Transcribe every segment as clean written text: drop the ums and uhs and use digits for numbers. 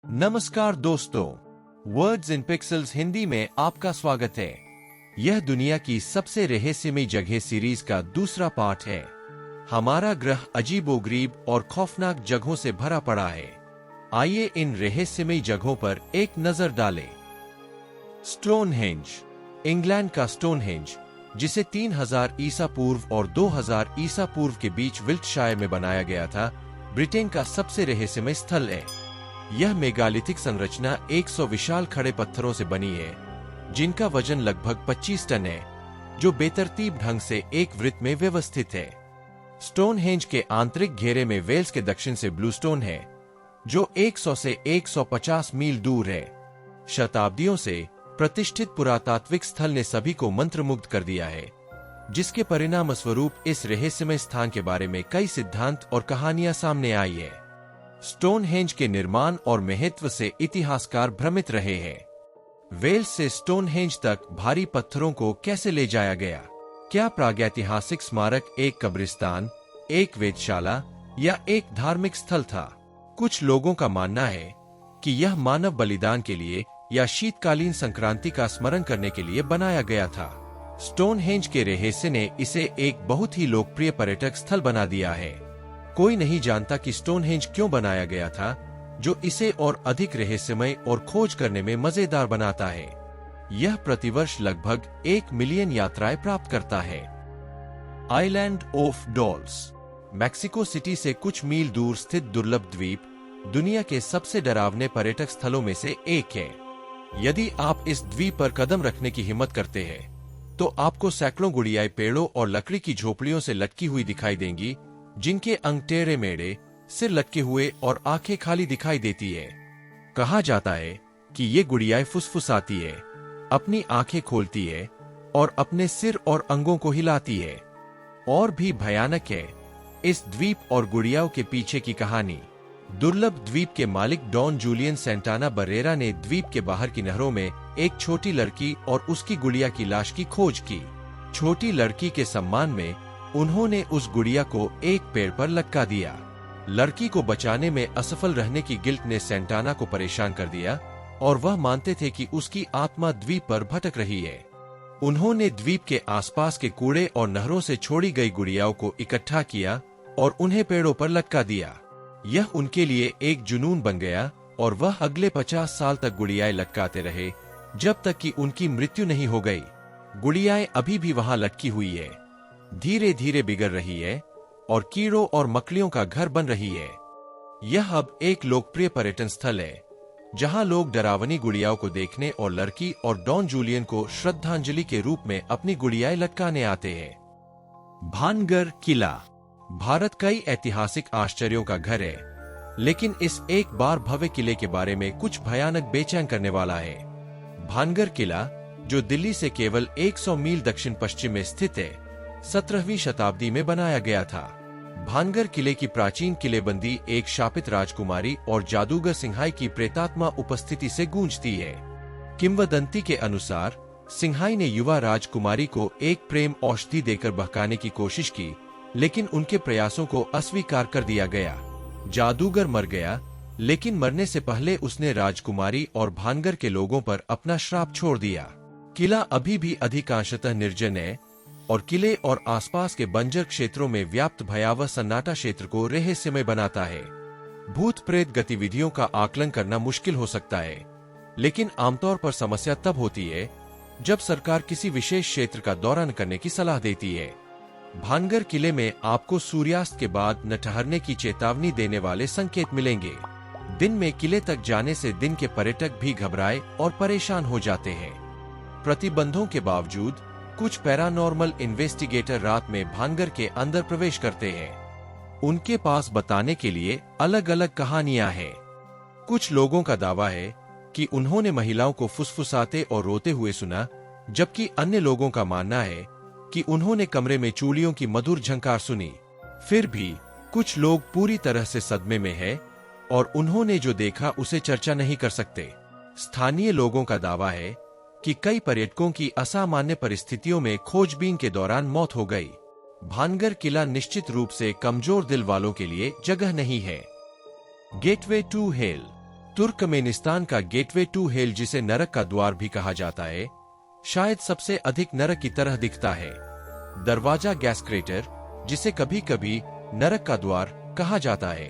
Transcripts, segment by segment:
नमस्कार दोस्तों, words in pixels Hindi में आपका स्वागत है। यह दुनिया की सबसे रहस्यमयी जगह सीरीज का दूसरा पार्ट है। हमारा ग्रह अजीबोगरीब और खौफनाक जगहों से भरा पड़ा है। आइए इन रहस्यमयी जगहों पर एक नजर डालें। स्टोनहेंज, इंग्लैंड का स्टोनहेंज, जिसे 3000 ईसा पूर्व और 2000 ईसा पूर्व के बीच विल्टशायर में बनाया गया था, ब्रिटेन का सबसे रहस्यमय स्थल है। यह मेगालिथिक संरचना 100 विशाल खड़े पत्थरों से बनी है, जिनका वजन लगभग 25 टन है, जो बेतरतीब ढंग से एक वृत्त में व्यवस्थित है। स्टोनहेंज के आंतरिक घेरे में वेल्स के दक्षिण से ब्लूस्टोन है, जो 100 से 150 मील दूर है। शताब्दियों से प्रतिष्ठित पुरातात्विक स्थल ने सभी को मंत्रमुग्ध कर दिया है, जिसके परिणाम स्वरूप इस रहस्यमय स्थान के बारे में कई सिद्धांत और कहानियां सामने आई है। स्टोनहेंज के निर्माण और महत्व से इतिहासकार भ्रमित रहे हैं। वेल्स से स्टोनहेंज तक भारी पत्थरों को कैसे ले जाया गया? क्या प्रागैतिहासिक स्मारक एक कब्रिस्तान, एक वेधशाला या एक धार्मिक स्थल था? कुछ लोगों का मानना है कि यह मानव बलिदान के लिए या शीतकालीन संक्रांति का स्मरण करने के लिए बनाया गया था। स्टोनहेंज के रहस्य ने इसे एक बहुत ही लोकप्रिय पर्यटक स्थल बना दिया है। कोई नहीं जानता कि स्टोनहेंज क्यों बनाया गया था, जो इसे और अधिक रहस्यमय और खोज करने में मजेदार बनाता है। यह प्रतिवर्ष लगभग 1 मिलियन यात्राएं प्राप्त करता है। Island of dolls, Mexico city से कुछ मील दूर स्थित दुर्लभ द्वीप, दुनिया के सबसे डरावने पर्यटक स्थलों में से एक है। यदि आप इस द्वीप पर कदम रखने की हिम्मत करते हैं, तो आपको सैकड़ों गुड़ियाएं पेड़ों और लकड़ी की झोपड़ियों से लटकी हुई दिखाई देंगी, जिनके अंग टेढ़े मेढ़े, सिर लटके हुए और आंखें खाली दिखाई देती है। कहा जाता है कि ये गुड़ियाएं फुसफुसाती है, अपनी आंखें खोलती है और अपने सिर और अंगों को हिलाती है। और भी भयानक है इस द्वीप और गुड़ियाओं के पीछे की कहानी। दुर्लभ द्वीप के मालिक डॉन जूलियन सेंटाना बरेरा ने द्वीप के बाहर की नहरों में एक छोटी लड़की और उसकी गुड़िया की लाश की खोज की। छोटी लड़की के सम्मान में उन्होंने उस गुड़िया को एक पेड़ पर लटका दिया। लड़की को बचाने में असफल रहने की गिल्ट ने सेंटाना को परेशान कर दिया और वह मानते थे कि उसकी आत्मा द्वीप पर भटक रही है। उन्होंने द्वीप के आसपास के कूड़े और नहरों से छोड़ी गई गुड़ियाओं को इकट्ठा किया और उन्हें पेड़ों पर लटका दिया। यह उनके लिए एक जुनून बन गया और वह अगले 50 साल तक गुड़ियाएं लटकाते रहे, जब तक कि उनकी मृत्यु नहीं हो गई। गुड़ियाएं अभी भी वहां लटकी हुई है, धीरे धीरे बिगड़ रही है और कीड़ों और मकड़ियों का घर बन रही है। यह अब एक लोकप्रिय पर्यटन स्थल है, जहां लोग डरावनी गुड़ियाओं को देखने और लड़की और डॉन जूलियन को श्रद्धांजलि के रूप में अपनी गुड़ियाएं लटकाने आते हैं। भानगर किला, भारत कई ऐतिहासिक आश्चर्यों का घर है, लेकिन इस एक बार भव्य किले के बारे में कुछ भयानक बेचैन करने वाला है। भानगर किला, जो दिल्ली से केवल 100 मील दक्षिण पश्चिम में स्थित है, 17वीं शताब्दी में बनाया गया था। भानगर किले की प्राचीन किलेबंदी एक शापित राजकुमारी और जादूगर सिंहाई की प्रेतात्मा उपस्थिति से गूंजती है। किंवदंती के अनुसार सिंहाई ने युवा राजकुमारी को एक प्रेम औषधि देकर बहकाने की कोशिश की, लेकिन उनके प्रयासों को अस्वीकार कर दिया गया। जादूगर मर गया, लेकिन मरने से पहले उसने राजकुमारी और भानगर के लोगों पर अपना श्राप छोड़ दिया। किला अभी भी अधिकांशतः निर्जन है और किले और आसपास के बंजर क्षेत्रों में व्याप्त भयावह सन्नाटा क्षेत्र को रहस्यमय बनाता है। भूत प्रेत गतिविधियों का आकलन करना मुश्किल हो सकता है, लेकिन आमतौर पर समस्या तब होती है जब सरकार किसी विशेष क्षेत्र का दौरा न करने की सलाह देती है। भानगर किले में आपको सूर्यास्त के बाद न ठहरने की चेतावनी देने वाले संकेत मिलेंगे। दिन में किले तक जाने से दिन के पर्यटक भी घबराए और परेशान हो जाते हैं। प्रतिबंधों के बावजूद कुछ पैरानॉर्मल इन्वेस्टिगेटर रात में भानगर के अंदर प्रवेश करते हैं। उनके पास बताने के लिए अलग अलग कहानियां हैं। कुछ लोगों का दावा है कि उन्होंने महिलाओं को फुसफुसाते और रोते हुए सुना, जबकि अन्य लोगों का मानना है कि उन्होंने कमरे में चूड़ियों की मधुर झंकार सुनी। फिर भी कुछ लोग पूरी तरह से सदमे में हैं और उन्होंने जो देखा उसे चर्चा नहीं कर सकते। स्थानीय लोगों का दावा है कि कई पर्यटकों की असामान्य परिस्थितियों में खोजबीन के दौरान मौत हो गई। भानगर किला निश्चित रूप से कमजोर दिल वालों के लिए जगह नहीं है। गेटवे टू हेल, तुर्कमेनिस्तान का गेटवे टू हेल, जिसे नरक का द्वार भी कहा जाता है, शायद सबसे अधिक नरक की तरह दिखता है। दरवाजा गैस क्रेटर, जिसे कभी कभी नरक का द्वार कहा जाता है,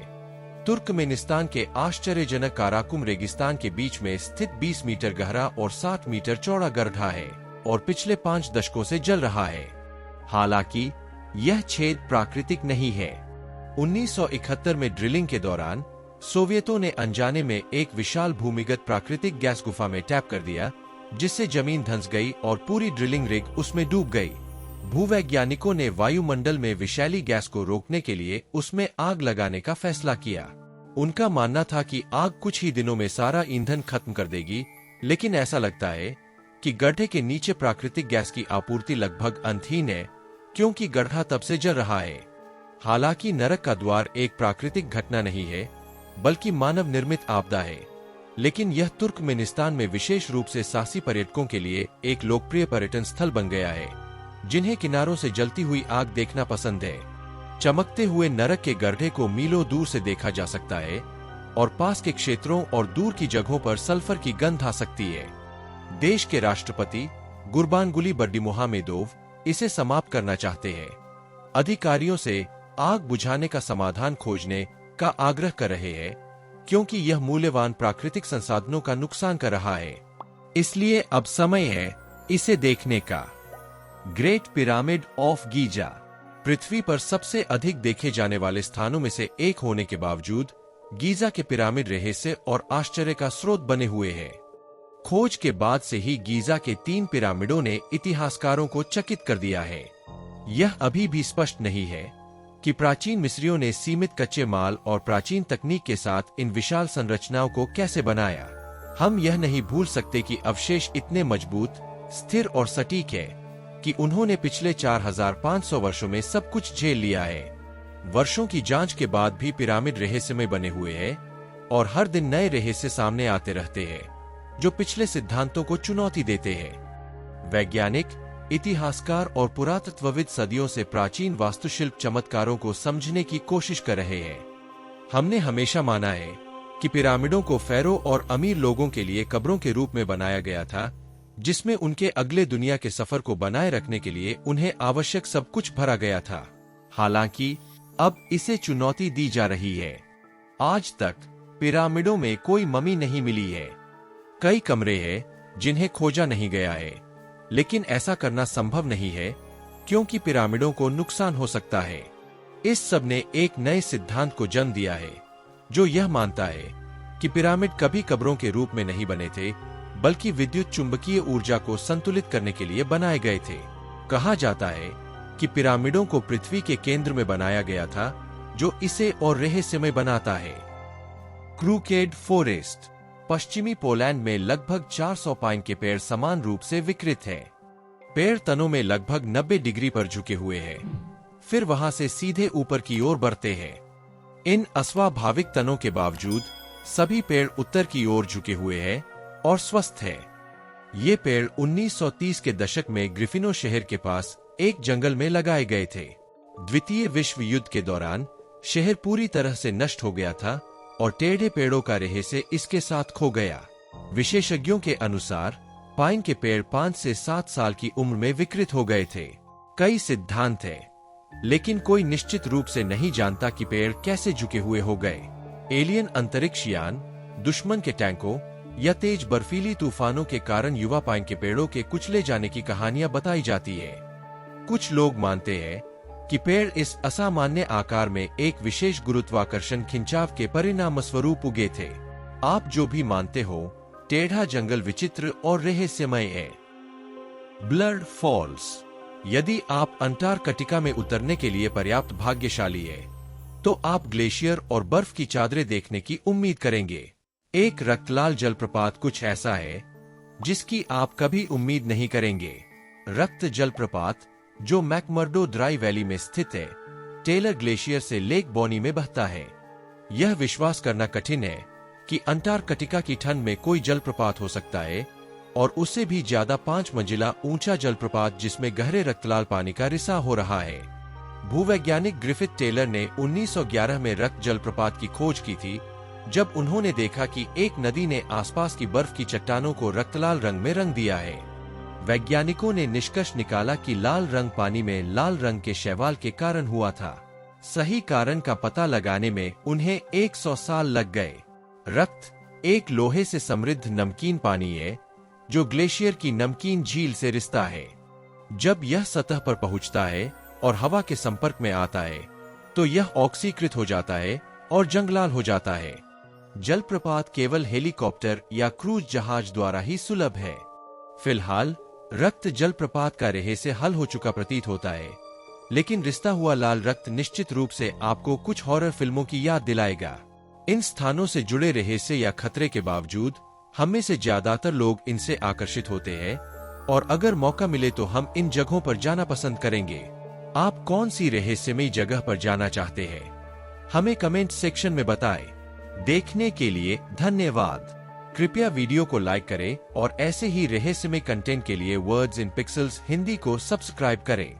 तुर्कमेनिस्तान के आश्चर्यजनक काराकुम रेगिस्तान के बीच में स्थित 20 मीटर गहरा और 60 मीटर चौड़ा गड्ढा है और पिछले 5 दशकों से जल रहा है। हालांकि यह छेद प्राकृतिक नहीं है। 1971 में ड्रिलिंग के दौरान सोवियतों ने अनजाने में एक विशाल भूमिगत प्राकृतिक गैस गुफा में टैप कर दिया, जिससे जमीन धंस गई और पूरी ड्रिलिंग रिग उसमें डूब गई। भूवैज्ञानिकों ने वायुमंडल में विषैली गैस को रोकने के लिए उसमें आग लगाने का फैसला किया। उनका मानना था कि आग कुछ ही दिनों में सारा ईंधन खत्म कर देगी, लेकिन ऐसा लगता है कि गड्ढे के नीचे प्राकृतिक गैस की आपूर्ति लगभग अंतहीन है, क्योंकि गड्ढा तब से जल रहा है। हालांकि नरक का द्वार एक प्राकृतिक घटना नहीं है, बल्कि मानव निर्मित आपदा है, लेकिन यह तुर्कमेनिस्तान में विशेष रूप से साहसी पर्यटकों के लिए एक लोकप्रिय पर्यटन स्थल बन गया है, जिन्हें किनारों से जलती हुई आग देखना पसंद है। चमकते हुए नरक के गड्ढे को मीलों दूर से देखा जा सकता है और पास के क्षेत्रों और दूर की जगहों पर सल्फर की गंध आ सकती है। देश के राष्ट्रपति गुरबानगुली बर्दिमुहामेदोव इसे समाप्त करना चाहते हैं। अधिकारियों से आग बुझाने का समाधान खोजने का आग्रह कर रहे हैं, क्योंकि यह मूल्यवान प्राकृतिक संसाधनों का नुकसान कर रहा है। इसलिए अब समय है इसे देखने का। ग्रेट पिरामिड ऑफ गीजा पृथ्वी पर सबसे अधिक देखे जाने वाले स्थानों में से एक होने के बावजूद गीजा के पिरामिड रहस्य और आश्चर्य का स्रोत बने हुए हैं। खोज के बाद से ही गीजा के 3 पिरामिडों ने इतिहासकारों को चकित कर दिया है। यह अभी भी स्पष्ट नहीं है कि प्राचीन मिस्रियों ने सीमित कच्चे माल और प्राचीन तकनीक के साथ इन विशाल संरचनाओं को कैसे बनाया। हम यह नहीं भूल सकते कि अवशेष इतने मजबूत, स्थिर और सटीक है कि उन्होंने पिछले 4500 वर्षों में सब कुछ झेल लिया है। वर्षों की जांच के बाद भी पिरामिड रहस्यमय बने हुए हैं और हर दिन नए रहस्य सामने आते रहते हैं, जो पिछले सिद्धांतों को चुनौती देते हैं। वैज्ञानिक, इतिहासकार और पुरातत्वविद सदियों से प्राचीन वास्तुशिल्प चमत्कारों को समझने की कोशिश कर रहे हैं। हमने हमेशा माना है कि पिरामिडों को फेरो और अमीर लोगों के लिए कब्रों के रूप में बनाया गया था, जिसमें उनके अगले दुनिया के सफर को बनाए रखने के लिए उन्हें आवश्यक सब कुछ भरा गया था। हालांकि अब इसे चुनौती दी जा रही है। आज तक पिरामिडों में कोई ममी नहीं मिली है। कई कमरे हैं जिन्हें खोजा नहीं गया है, लेकिन ऐसा करना संभव नहीं है क्योंकि पिरामिडों को नुकसान हो सकता है। इस सब ने एक नए सिद्धांत को जन्म दिया है, जो यह मानता है कि पिरामिड कभी कब्रों के रूप में नहीं बने थे, बल्कि विद्युत चुंबकीय ऊर्जा को संतुलित करने के लिए बनाए गए थे। कहा जाता है कि पिरामिडों को पृथ्वी के केंद्र में बनाया गया था, जो इसे और रहस्यमय बनाता है। क्रूकेड फॉरेस्ट पश्चिमी पोलैंड में लगभग 400 पाइन के पेड़ समान रूप से विकृत हैं। पेड़ तनों में लगभग 90 डिग्री पर झुके हुए हैं, फिर वहां से सीधे ऊपर की ओर बढ़ते हैं। इन अस्वाभाविक तनों के बावजूद सभी पेड़ उत्तर की ओर झुके हुए हैं और स्वस्थ है। ये पेड़ 1930 के दशक में ग्रिफिनो शहर के पास एक जंगल में लगाए गए थे। द्वितीय विश्व युद्ध के दौरान शहर पूरी तरह से नष्ट हो गया था और टेढ़े पेड़ों का रहस्य इसके साथ खो गया। विशेषज्ञों के अनुसार पाइन के पेड़ 5 से 7 साल की उम्र में विकृत हो गए थे। कई सिद्धांत हैं, लेकिन कोई निश्चित रूप से नहीं जानता कि पेड़ कैसे झुके हुए हो गए। एलियन अंतरिक्ष यान, दुश्मन के टैंकों या तेज बर्फीली तूफानों के कारण युवा पाइन के पेड़ों के कुचले जाने की कहानियां बताई जाती है। कुछ लोग मानते हैं कि पेड़ इस असामान्य आकार में एक विशेष गुरुत्वाकर्षण खिंचाव के परिणामस्वरूप उगे थे। आप जो भी मानते हो, टेढ़ा जंगल विचित्र और रहस्यमय है। ब्लड फॉल्स यदि आप अंटार्कटिका में उतरने के लिए पर्याप्त भाग्यशाली है, तो आप ग्लेशियर और बर्फ की चादरें देखने की उम्मीद करेंगे। एक रक्तलाल जलप्रपात कुछ ऐसा है जिसकी आप कभी उम्मीद नहीं करेंगे। रक्त जलप्रपात, जो मैकमर्डो ड्राई वैली में स्थित है, टेलर ग्लेशियर से लेक बोनी में बहता है। यह विश्वास करना कठिन है कि अंटार्कटिका की ठंड में कोई जलप्रपात हो सकता है, और उससे भी ज्यादा 5 मंजिला ऊंचा जलप्रपात जिसमें गहरे रक्तलाल पानी का रिसाव हो रहा है। भूवैज्ञानिक ग्रिफिथ टेलर ने 1911 में रक्त जलप्रपात की खोज की थी, जब उन्होंने देखा कि एक नदी ने आसपास की बर्फ की चट्टानों को रक्तलाल रंग में रंग दिया है। वैज्ञानिकों ने निष्कर्ष निकाला कि लाल रंग पानी में लाल रंग के शैवाल के कारण हुआ था। सही कारण का पता लगाने में उन्हें 100 साल लग गए। रक्त एक लोहे से समृद्ध नमकीन पानी है जो ग्लेशियर की नमकीन झील से रिसता है। जब यह सतह पर पहुंचता है और हवा के संपर्क में आता है तो यह ऑक्सीकृत हो जाता है और जंगलाल हो जाता है। जलप्रपात केवल हेलीकॉप्टर या क्रूज जहाज द्वारा ही सुलभ है। फिलहाल रक्त जलप्रपात का रहस्य हल हो चुका प्रतीत होता है, लेकिन रिसता हुआ लाल रक्त निश्चित रूप से आपको कुछ हॉरर फिल्मों की याद दिलाएगा। इन स्थानों से जुड़े रहस्य या खतरे के बावजूद हम में से ज्यादातर लोग इनसे आकर्षित होते हैं और अगर मौका मिले तो हम इन जगहों पर जाना पसंद करेंगे। आप कौन सी रहस्यमयी जगह पर जाना चाहते हैं? हमें कमेंट सेक्शन में बताएं। देखने के लिए धन्यवाद। कृपया वीडियो को लाइक करें और ऐसे ही रहस्यमय कंटेंट के लिए वर्ड्स इन पिक्सेल्स हिंदी को सब्सक्राइब करें।